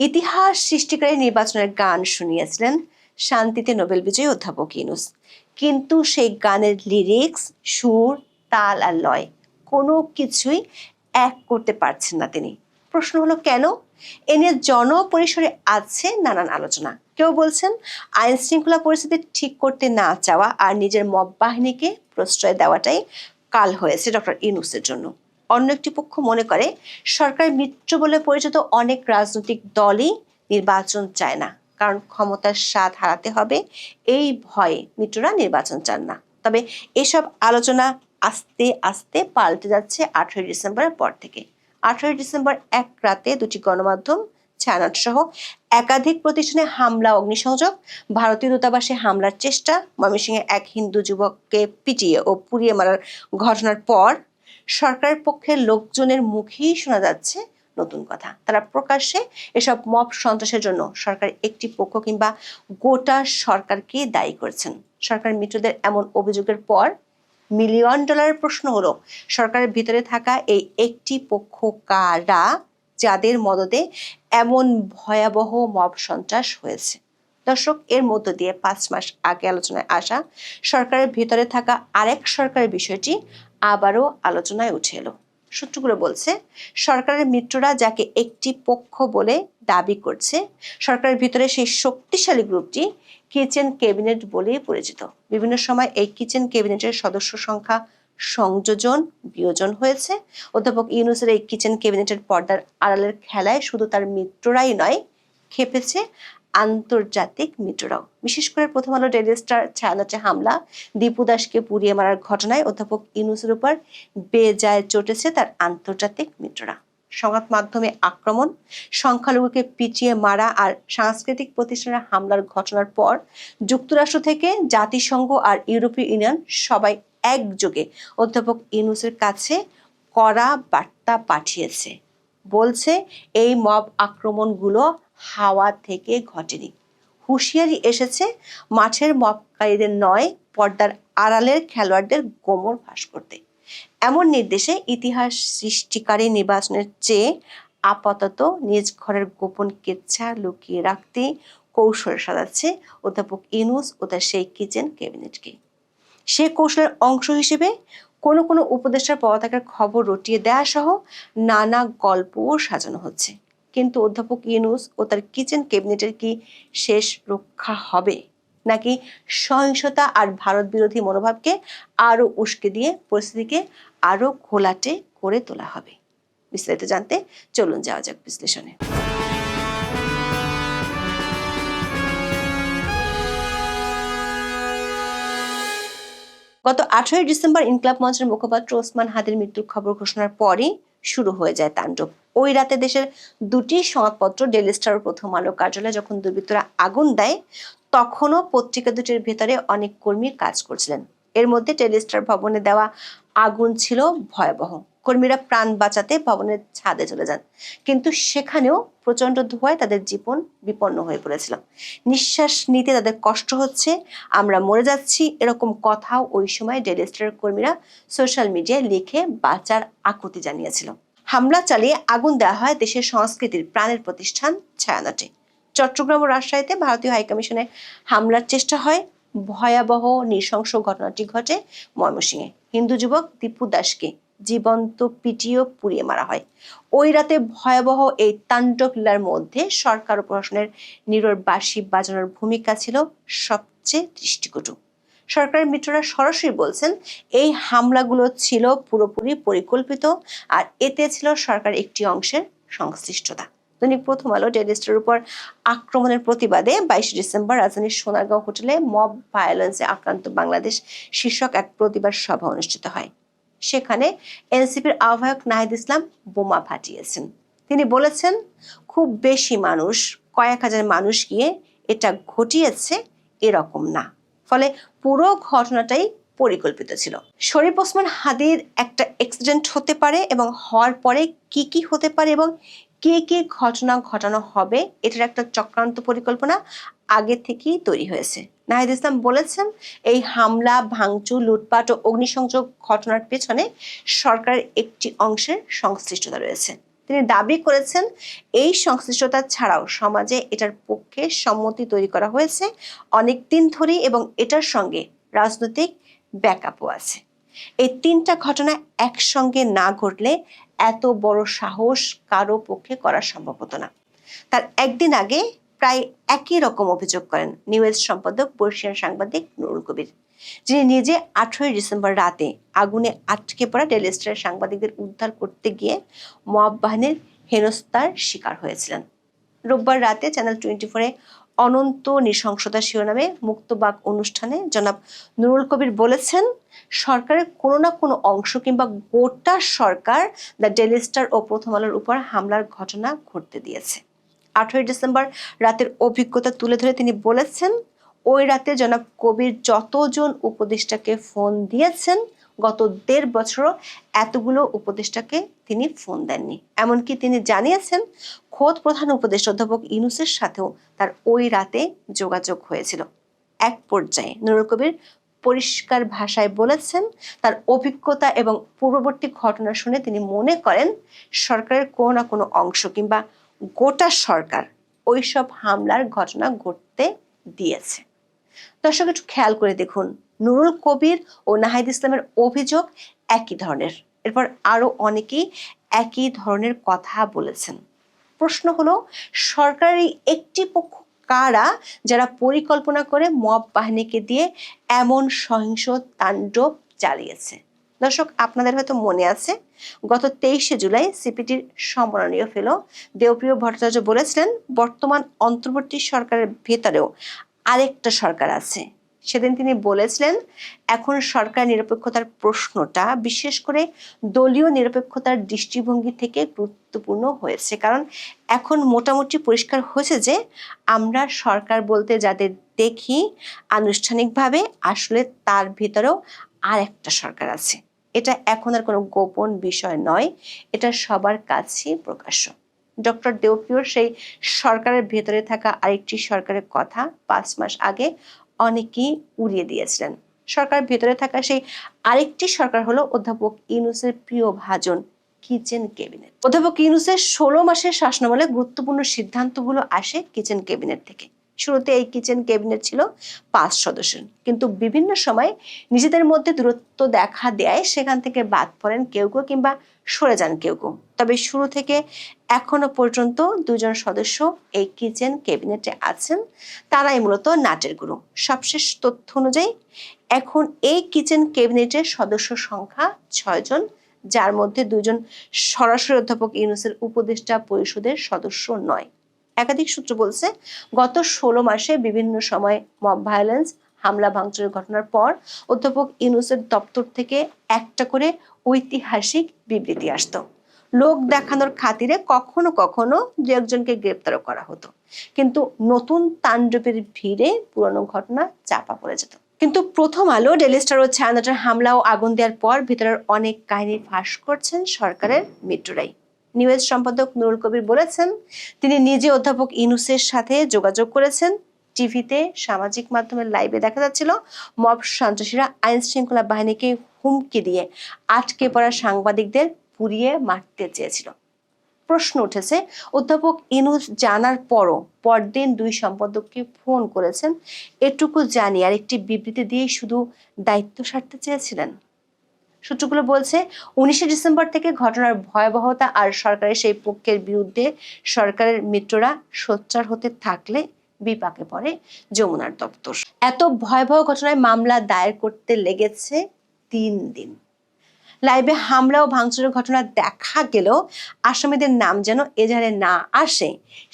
ইতিহাস সৃষ্টিকারী নির্বাচনের গান শুনিয়েছিলেন শান্তিতে নোবেল বিজয়ী অধ্যাপক ইউনূস, কিন্তু সেই গানের লিরিক্স, সুর, তাল আর লয় কোনো কিছুই এক করতে পারছেন না তিনি। প্রশ্ন হলো কেন? এ নিয়ে জনপরিসরে আছে নানান আলোচনা। কেউ বলছেন আইন শৃঙ্খলা পরিস্থিতি ঠিক করতে না চাওয়া আর নিজের মব বাহিনীকে প্রশ্রয় দেওয়াটাই কাল হয়েছে ডক্টর ইউনূসের জন্য। অন্য একটি পক্ষ মনে করে সরকার মিত্র বলে পরিচিত অনেক রাজনৈতিক দলই নির্বাচন চায় না, কারণ ক্ষমতার স্বাদ হারাতে হবে এই ভয়ে মিত্ররা নির্বাচন চান না। তবে এসব আলোচনা আস্তে আস্তে পাল্টে যাচ্ছে 18 ডিসেম্বরের পর থেকে। 18 ডিসেম্বর এক রাতে দুটি গণমাধ্যম ছায়ানট সহ একাধিক প্রতিষ্ঠানে হামলা, অগ্নিসংযোগ, ভারতীয় দূতাবাসে হামলার চেষ্টা, ময়মনসিংহে এক হিন্দু যুবককে পিটিয়ে ও পুড়িয়ে মারার ঘটনার পর সরকারের পক্ষের লোকজনের মুখেই শোনা যাচ্ছে নতুন কথা। তারা প্রকাশ্যে এসব মব সন্ত্রাসের জন্য সরকার একটি পক্ষ কিংবা গোটা সরকারকে দায়ী করছেন। সরকার মিত্রদের এমন অভিযোগের পর মিলিয়ন ডলারের প্রশ্ন হলো, সরকারের ভিতরে থাকা এই একটি পক্ষ কারা, যাদের মদদে এমন ভয়াবহ মব সন্ত্রাস হয়েছে? দর্শক, এর মধ্য দিয়ে 5 মাস আগে আলোচনায় আসা সরকারের ভিতরে থাকা আরেক সরকারের বিষয়টি আবারও আলোচনায় উঠে এলো। সূত্রগুলো বলছে, সরকারের মিত্ররা যাকে একটি পক্ষ বলে দাবি করছে, সরকারের ভিতরে সেই শক্তিশালী গ্রুপটি কিচেন ক্যাবিনেট বলেই পরিচিত। বিভিন্ন সময় এই কিচেন ক্যাবিনেটের সদস্য সংখ্যা সংযোজন, বিয়োজন হয়েছে। অধ্যাপক ইউনূসের এই কিচেন ক্যাবিনেটের পর্দার আড়ালের খেলায় শুধু তার মিত্ররাই নয়, খেপেছে আন্তর্জাতিক মিত্ররাও। বিশেষ করে প্রথম আলো ডেইলি স্টার ছায়ানটে হামলা, দীপু দাসকে পুড়িয়ে মারার ঘটনায় অধ্যাপক ইউনূসের উপর বেজায় চটেছে তার আন্তর্জাতিক মিত্ররা। সংবাদ মাধ্যমে আক্রমণ, সংখ্যালঘুকে পিটিয়ে মারা আর সাংস্কৃতিক প্রতিষ্ঠানের হামলার ঘটনার পর যুক্তরাষ্ট্র থেকে জাতিসংঘ আর ইউরোপীয় ইউনিয়ন সবাই একযোগে অধ্যাপক ইউনূসের কাছে কড়া বার্তা পাঠিয়েছে। বলছে এই মব আক্রমণগুলো হাওয়া থেকে ঘটেনি। হুঁশিয়ারি এসেছে মাঠের মবকারীদের নয়, পর্দার আড়ালের খেলোয়াড়দের গোমর ফাঁস করতে। এমন নির্দেশে ইতিহাস সৃষ্টিকারী নির্বাচনের চেয়ে আপাতত নিজ ঘরের গোপন কেচ্ছা লুকিয়ে রাখতে কৌশল সাজাচ্ছে অধ্যাপক ইউনূস ও তার সেই কিচেন ক্যাবিনেটকে। সে কৌশলের অংশ হিসেবে কোনো কোনো উপদেষ্টার পদত্যাগের খবর রটিয়ে দেয়া সহ নানা গল্পও সাজানো হচ্ছে। কিন্তু অধ্যাপক ইউনূস ও তার কিচেন ক্যাবিনেটের কি শেষ রক্ষা হবে, নাকি সহিংসতা আর ভারত বিরোধী মনোভাবকে আরো উস্কে দিয়ে পরিস্থিতিকে আরো ঘোলাটে করে তোলা হবে? বিস্তারিত জানতে চলুন যাওয়া যাক বিশ্লেষণে। গত 18 ডিসেম্বর ইনকিলাব মঞ্চের মুখপাত্র ওসমান হাদির মৃত্যুর খবর ঘোষণার পরই শুরু হয়ে যায় তাণ্ডব। ওই রাতে দেশের দুটি সংবাদপত্র ডেইলি স্টার ও প্রথম আলো কার্যালয়ে যখন দুর্বৃত্তরা আগুন দেয়, তখনও পত্রিকা দুটির ভেতরে অনেক কর্মী কাজ করছিলেন। এর মধ্যে ডেইলি স্টার ভবনে দেওয়া আগুন ছিল ভয়াবহ। কর্মীরা প্রাণ বাঁচাতে ভবনের ছাদে চলে যান, কিন্তু সেখানেও প্রচন্ড ধোঁয়ায় তাদের জীবন বিপন্ন হয়ে পড়েছিল। নিঃশ্বাস নিতে তাদের কষ্ট হচ্ছে, আমরা মরে যাচ্ছি, এরকম কথাও ওই সময় ডেইলি স্টারের কর্মীরা সোশ্যাল মিডিয়ায় লিখে বাঁচার আকুতি জানিয়েছিল। হামলা চালিয়ে আগুন দেওয়া হয় দেশের সংস্কৃতির প্রাণের প্রতিষ্ঠান ছায়ানটে। চট্টগ্রাম ও রাজশাহীতে ভারতীয় হাইকমিশনে হামলার চেষ্টা হয়। ভয়াবহ নৃশংস ঘটনাটি ঘটে ময়মনসিংহে। হিন্দু যুবক দীপু দাসকে জীবন্ত পিটিয়ে পুড়িয়ে মারা হয়। ওই রাতে ভয়াবহ এই তাণ্ডব লীলার মধ্যে সরকার ও প্রশাসনের নীরব বাঁশি বাজানোর ভূমিকা ছিল সবচেয়ে দৃষ্টিকটু। সরকারের মিত্ররা সরাসরি বলছেন এই হামলাগুলো ছিল পুরোপুরি পরিকল্পিত আর এতে ছিল সরকার একটি অংশের সংশ্লিষ্টতা। দৈনিক প্রথম আলো ডেইলি স্টারের উপর আক্রমণের প্রতিবাদে 22 ডিসেম্বর রাজধানীর সোনারগাঁও হোটেলে মব ভায়োলেন্সে আক্রান্ত বাংলাদেশ শীর্ষক এক প্রতিবাদ সভা অনুষ্ঠিত হয়। সেখানে এনসিপির আহ্বায়ক নাহিদ ইসলাম বোমা ফাটিয়েছেন। তিনি বলেছেন, খুব বেশি মানুষ, কয়েক হাজার মানুষ গিয়ে এটা ঘটিয়েছে এরকম না, ফলে পুরো ঘটনাটাই পরিকল্পিত ছিল। শরীফ ওসমান হাদির একটা অ্যাক্সিডেন্ট হতে পারে এবং হওয়ার পরে কি কি হতে পারে এবং কি কি ঘটনা ঘটানো হবে, এটার একটা চক্রান্ত পরিকল্পনা আগে থেকেই তৈরি হয়েছে। নাহিদ ইসলাম বলেছেন, এই হামলা, ভাঙচুর, লুটপাট ও অগ্নিসংযোগ ঘটনার পেছনে সরকারের একটি অংশের সংশ্লিষ্টতা রয়েছে। তিনি দাবি করেছেন এই সংশ্লিষ্টতা ছাড়াও সমাজে এটার পক্ষে সম্মতি তৈরি করা হয়েছে অনেক দিন ধরেই এবং এটার সঙ্গে রাজনৈতিক ব্যাকআপও আছে। এই তিনটা ঘটনা একসঙ্গে না ঘটলে এত বড় সাহস কারো পক্ষে করা সম্ভব হতো না। তার একদিন আগে প্রায় একই রকম অভিযোগ করেন নিউজ সম্পাদক বর্ষিয়ান সাংবাদিক নুরুল কবির, যিনি নিজে 18 ডিসেম্বর রাতে আগুনে আটকে পড়া ডেইলি স্টারের সাংবাদিকদের উদ্ধার করতে গিয়ে মব বাহিনীর হেনস্থার শিকার হয়েছিলেন। রোববার রাতে চ্যানেল 24-এ অনন্ত নৃশংসতা শিরোনামে মুক্তবাক অনুষ্ঠানে জনাব নুরুল কবির বলেছেন, সরকারের কোনো না কোনো অংশ কিংবা গোটা সরকার দ্য ডেইলি স্টার ও প্রথম আলোর উপর হামলার ঘটনা ঘটতে দিয়েছে। 18 ডিসেম্বর রাতের অভিজ্ঞতা তুলে ধরে তিনি বলেছেন, ওই রাতে জনাব কবির যতজন উপদেষ্টাকে ফোন দিয়েছেন গত 1.5 বছরও এতগুলো উপদেষ্টাকে তিনি ফোন দেননি। এমনকি তিনি জানিয়েছেন খোদ প্রধান উপদেষ্টা অধ্যাপক ইউনূসের সাথেও তার ওই রাতে যোগাযোগ হয়েছিল। এক পর্যায়ে নুরুল কবির পরিষ্কার ভাষায় বলেছেন, তার অভিজ্ঞতা এবং পূর্ববর্তী ঘটনা শুনে তিনি মনে করেন সরকারের কোনো না কোনো অংশ কিংবা গোটা সরকার ওইসব হামলার ঘটনা ঘটতে দিয়েছে। দর্শক একটু খেয়াল করে দেখুন, নুরুল কবির ও নাহিদ ইসলামের অভিযোগ একই ধরনের। এরপর আরো অনেকেই একই ধরনের কথা বলেছেন। প্রশ্ন হলো, সরকারের এই একটি পক্ষ কারা যারা পরিকল্পনা করে মব বাহিনীকে দিয়ে এমন সহিংস তাণ্ডব চালিয়েছে? দর্শক, আপনাদের হয়তো মনে আছে গত 23শে জুলাই সিপিটির সম্মাননীয় ফেলো দেবপ্রিয় ভট্টাচার্য বলেছিলেন, বর্তমান অন্তর্বর্তী সরকারের ভেতরেও আরেকটা সরকার আছে। সেদিন তিনি বলেছিলেন, এখন সরকার নিরপেক্ষতার প্রশ্নটা বিশেষ করে দলীয় নিরপেক্ষতার দৃষ্টিভঙ্গি থেকে গুরুত্বপূর্ণ হয়েছে, কারণ এখন মোটামুটি পরিষ্কার হয়েছে যে আমরা সরকার বলতে যাদের দেখি আনুষ্ঠানিকভাবে আসলে তার ভিতরেও আর একটা সরকার আছে। এটা এখন আর কোনো গোপন বিষয় নয়, এটা সবার কাছেই প্রকাশ্য। ডক্টর দেবপ্রিয়র সেই সরকারের ভেতরে থাকা আরেকটি সরকারের কথা 5 মাস আগে অনেকেই উড়িয়ে দিয়েছিলেন। সরকারের ভেতরে থাকা সেই আরেকটি সরকার হলো অধ্যাপক ইউনূসের প্রিয় ভাজন কিচেন ক্যাবিনেট। অধ্যাপক ইউনূসের 16 মাসের শাসনামলে গুরুত্বপূর্ণ সিদ্ধান্তগুলো আসে কিচেন ক্যাবিনেট থেকে। শুরুতে এই কিচেন ক্যাবিনেট ছিল 5 সদস্যের, কিন্তু বিভিন্ন সময় নিজেদের মধ্যে দূরত্ব দেখা দেয়, সেখান থেকে বাদ পড়েন কেউ কেউ কিংবা সরে যান কেউ কেউ। তবে শুরু থেকে এখনো পর্যন্ত 2 জন সদস্য এই কিচেন ক্যাবিনেটে আছেন, তারাই মূলত নাটের গুরু। সবশেষ তথ্য অনুযায়ী এখন এই কিচেন ক্যাবিনেটের সদস্য সংখ্যা 6 জন, যার মধ্যে 2 জন সরাসরি অধ্যাপক ইউনূসের উপদেষ্টা পরিষদের সদস্য নয়। একাধিক সূত্র বলছে, গত 16 মাসে বিভিন্ন সময় মব ভায়োলেন্স, হামলা ভাঙচুরের ঘটনার পর অধ্যাপক ইউনূসের দপ্তর থেকে একটা করে ঐতিহাসিক বিবৃতি আসতো। লোক দেখানোর খাতিরে কখনো কখনো 2-1জনকে গ্রেপ্তারও করা হতো, কিন্তু নতুন তাণ্ডবের ভিড়ে পুরনো ঘটনা চাপা পড়ে যেত। কিন্তু প্রথম আলো, ডেইলি স্টার ও ছায়ানটের হামলা ও আগুন দেওয়ার পর ভিতরের অনেক কাহিনী ফাঁস করছেন সরকারের মিত্ররাই। নিউজ সম্পাদক নুরুল কবির বলেছেন, তিনি নিজে অধ্যাপক ইউনূসের সাথে যোগাযোগ করেছেন। টিভিতে, সামাজিক মাধ্যমে লাইভে দেখা যাচ্ছিল মব সন্ত্রাসীরা আইন শৃঙ্খলা বাহিনীকে হুমকি দিয়ে আটকে পড়া সাংবাদিকদের পুড়িয়ে মারতে চেয়েছিল। প্রশ্ন উঠেছে, অধ্যাপক ইউনূস জানার পরও পরদিন 2 সম্পাদককে ফোন করেছেন, এটুকু জানি আর একটি বিবৃতি দিয়ে শুধু দায়িত্ব সারতে চেয়েছিলেন। সূত্রগুলো বলছে, 19 ডিসেম্বর থেকে ঘটনার ভয়াবহতা আর সরকারের সেই পক্ষের বিরুদ্ধে সরকারের মিত্ররা সোচ্চার হতে থাকলে বিপাকে পড়ে যমুনার দপ্তর। এত ভয়াবহ ঘটনায় মামলা দায়ের করতে লেগেছে 3 দিন। লাইভে হামলা ও ভাঙচুরের ঘটনা দেখা গেলেও আসামিদের নাম যেন এজাহারে না আসে,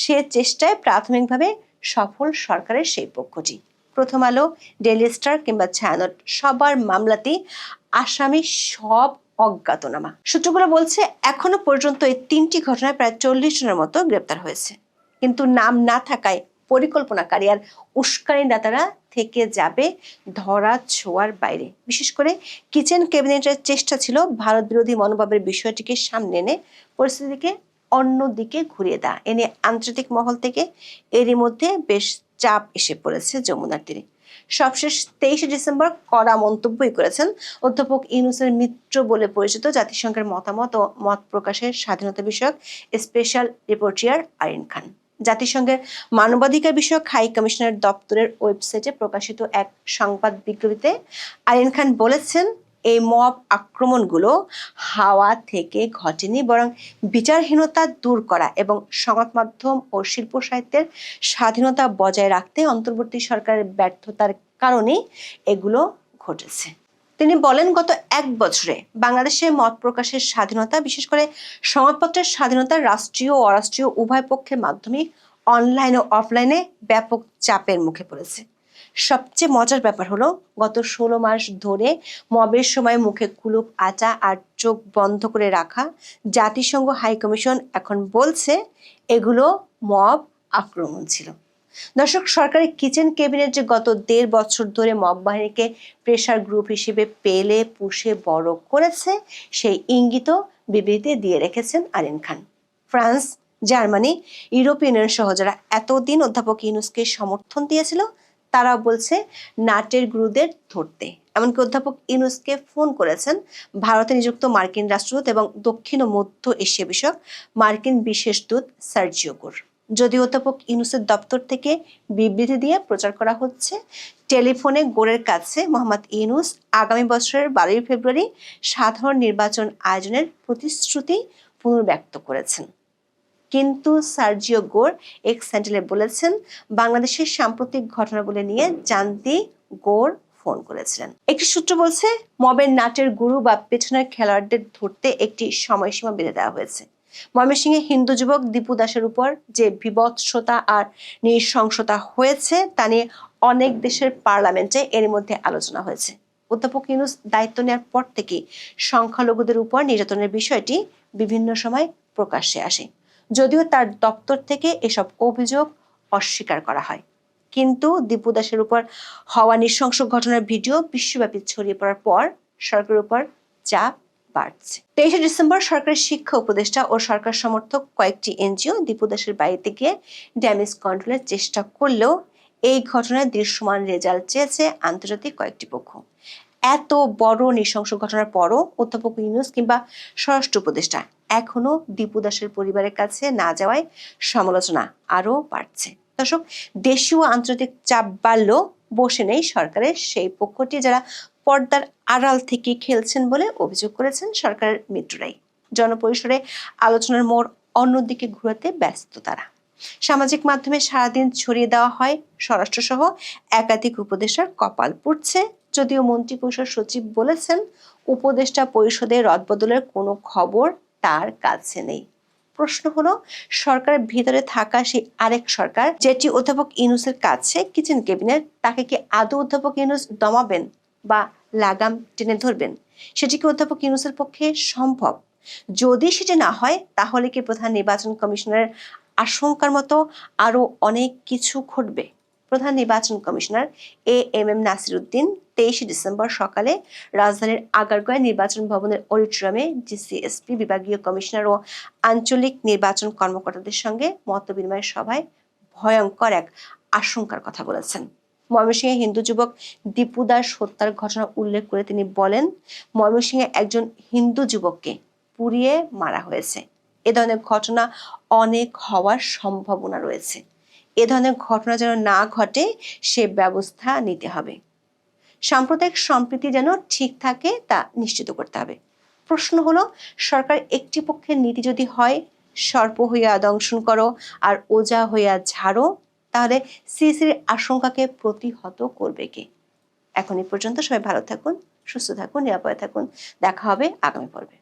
সে চেষ্টায় প্রাথমিকভাবে সফল সরকারের সেই পক্ষটি। প্রথম আলো, ডেইলি স্টার কিংবা ছায়ানট সবার মামলাতেই আসামি সব অজ্ঞাতনামা। সূত্রগুলো বলছে, এখনো পর্যন্ত এই 3টি ঘটনায় প্রায় 40 জনের মতো গ্রেপ্তার হয়েছে, কিন্তু নাম না থাকায় পরিকল্পনাকারী আর উস্কানিদাতারা থেকে যাবে ধরা ছোঁয়ার বাইরে। বিশেষ করে কিচেন ক্যাবিনেটের চেষ্টা ছিল ভারত বিরোধী মনোভাবের বিষয়টিকে সামনে এনে পরিস্থিতিকে অন্যদিকে ঘুরিয়ে দেয়া। এনে আন্তর্জাতিক মহল থেকে এরই মধ্যে বেশ চাপ এসে পড়েছে যমুনার তীরে। সবশেষ 23 ডিসেম্বর কড়া মন্তব্যই করেছেন অধ্যাপক ইউনূসের মিত্র বলে পরিচিত জাতিসংঘের মতামত ও মত প্রকাশের স্বাধীনতা বিষয়ক স্পেশাল রিপোর্টিয়ার আরিন খান। জাতিসংঘের মানবাধিকার বিষয়ক হাই কমিশনার দপ্তরের ওয়েবসাইটে প্রকাশিত এক সংবাদ বিজ্ঞপ্তিতে আরিন খান বলেছেন, এই মব আক্রমণগুলো হাওয়া থেকে ঘটেনি, বরং বিচারহীনতা দূর করা এবং সংবাদ মাধ্যম ও শিল্প সাহিত্যের স্বাধীনতা বজায় রাখতে অন্তর্বর্তী সরকারের ব্যর্থতার কারণেই এগুলো ঘটেছে। তিনি বলেন, গত 1 বছরে বাংলাদেশে মত প্রকাশের স্বাধীনতা, বিশেষ করে সংবাদপত্রের স্বাধীনতা রাষ্ট্রীয় ও অরাষ্ট্রীয় উভয় পক্ষের মাধ্যমে অনলাইন ও অফলাইনে ব্যাপক চাপের মুখে পড়েছে। সবচেয়ে মজার ব্যাপার হলো, গত 16 মাস ধরে মবের সময় মুখে কুলুপ আটা আর চোখ বন্ধ করে রাখা জাতিসংঘ হাই কমিশন এখন বলছে এগুলো মব আক্রমণ ছিল। দর্শক, সরকারি কিচেন ক্যাবিনেট যে গত 1.5 বছর ধরে মব বাহিনীকে প্রেসার গ্রুপ হিসেবে পেলে পুষে বড় করেছে, সেই ইঙ্গিতও বিবৃতিতে দিয়ে রেখেছেন আরিন খান। ফ্রান্স, জার্মানি, ইউরোপিয়ান ইউনিয়ন সহ যারা এতদিন অধ্যাপক ইউনূসকে সমর্থন দিয়েছিল, তারা বলছে নাটের গুরুদের ধরতে। এমনকি অধ্যাপক ইউনূসকে ফোন করেছেন ভারতে নিযুক্ত মার্কিন রাষ্ট্রদূত এবং দক্ষিণ ও মধ্য এশিয়া বিষয়ক মার্কিন বিশেষ দূত সার্জিও গোর। যদিও অধ্যাপক ইউনূসের দপ্তর থেকে বিবৃতি দিয়ে প্রচার করা হচ্ছে, টেলিফোনে গোরের কাছে মোহাম্মদ ইউনূস আগামী বছরের 12 ফেব্রুয়ারি সাধারণ নির্বাচন আয়োজনের প্রতিশ্রুতি পুনর্ব্যক্ত করেছেন। কিন্তু সার্জিও গোর এক্স হ্যান্ডেলে বলেছেন, বাংলাদেশের সাম্প্রতিক ঘটনাগুলো নিয়ে জানতে গোর ফোন করেছিলেন। একটি সূত্র বলছে, মবের নাটের গুরু বা পেছনের খেলোয়াড়দের ধরতে একটি সময়সীমা বেঁধে দেওয়া হয়েছে। ময়মনসিংহে হিন্দু যুবক দীপু দাসের উপর যে বিভৎসতা আর নৃশংসতা হয়েছে তা নিয়ে অনেক দেশের পার্লামেন্টে এর মধ্যে আলোচনা হয়েছে। অধ্যাপক ইউনূস দায়িত্ব নেওয়ার পর থেকে সংখ্যালঘুদের উপর নির্যাতনের বিষয়টি বিভিন্ন সময় প্রকাশ্যে আসে, যদিও তার দপ্তর থেকে এসব অভিযোগ অস্বীকার করা হয়। কিন্তু দীপু দাসের উপর হওয়া নৃশংস ঘটনার ভিডিও বিশ্বব্যাপী ছড়িয়ে পড়ার পর সরকারের উপর চাপ বাড়ছে। 23 ডিসেম্বর সরকারের শিক্ষা উপদেষ্টা ও সরকার সমর্থক কয়েকটি এনজিও দীপু দাসের বাড়িতে গিয়ে ড্যামেজ কন্ট্রোলের চেষ্টা করলেও এই ঘটনায় দৃশ্যমান রেজাল্ট চেয়েছে আন্তর্জাতিক কয়েকটি পক্ষ। এত বড় নৃশংস ঘটনার পরও অধ্যাপক ইউনূস কিংবা স্বরাষ্ট্র উপদেষ্টা এখনো দীপু দাসের পরিবারের কাছে না যাওয়ায় সমালোচনা আরো বাড়ছে। দর্শক, দেশীয় আন্তর্জাতিক চাপ বাড়লেও বসে নেই সরকারের সেই পক্ষটি যারা পর্দার আড়াল থেকে খেলছেন বলে অভিযোগ করেছেন সরকারের মিত্ররাই। জনপরিসরে আলোচনার মোড় অন্যদিকে ঘুরাতে ব্যস্ত তারা। সামাজিক মাধ্যমে সারাদিন ছড়িয়ে দেওয়া হয় স্বরাষ্ট্রসহ একাধিক উপদেষ্টার কপাল পুড়ছে, যদিও মন্ত্রিপরিষদ সচিব বলেছেন উপদেষ্টা পরিষদের রদবদলের কোনো খবর তার কাছে নেই। প্রশ্ন হলো, সরকারের ভিতরে থাকা সেই আরেক সরকার যেটি অধ্যাপক ইউনূসের কাছে কিচেন ক্যাবিনেট, তাকে কি আদৌ অধ্যাপক ইউনূস দমাবেন বা লাগাম টেনে ধরবেন? সেটি কি অধ্যাপক ইউনূসের পক্ষে সম্ভব? যদি সেটি না হয়, তাহলে কি প্রধান নির্বাচন কমিশনারের আশঙ্কার মতো আরো অনেক কিছু ঘটবে? প্রধান নির্বাচন commissioner AMM Nasir Uddin 23 December সকালে রাজধানীর আগারগাঁও নির্বাচন ভবনের অডিটোরিয়ামে ডিসিএসপি, বিভাগীয় কমিশনার ও আঞ্চলিক নির্বাচন কর্মকর্তাদের সঙ্গে মতবিনিময় সভায় ভয়ঙ্কর এক আশঙ্কার কথা বলেছেন। ময়মনসিংহে হিন্দু যুবক দীপু দাস হত্যার ঘটনা উল্লেখ করে তিনি বলেন, ময়মনসিংহে একজন হিন্দু যুবককে পুড়িয়ে মারা হয়েছে। এ ধরনের ঘটনা অনেক হওয়ার সম্ভাবনা রয়েছে। এ ধরনের ঘটনা যেন না ঘটে সে ব্যবস্থা নিতে হবে। সাম্প্রদায়িক সম্প্রীতি যেন ঠিক থাকে তা নিশ্চিত করতে হবে। প্রশ্ন হলো, সরকার একটি পক্ষের নীতি যদি হয় সর্প হইয়া দংশন করো আর ওজা হইয়া ঝাড়ো, তাহলে সিসির আশঙ্কাকে প্রতিহত করবে কে? এখন এই পর্যন্ত। সবাই ভালো থাকুন, সুস্থ থাকুন, নিরাপদে থাকুন। দেখা হবে আগামী পর্বে।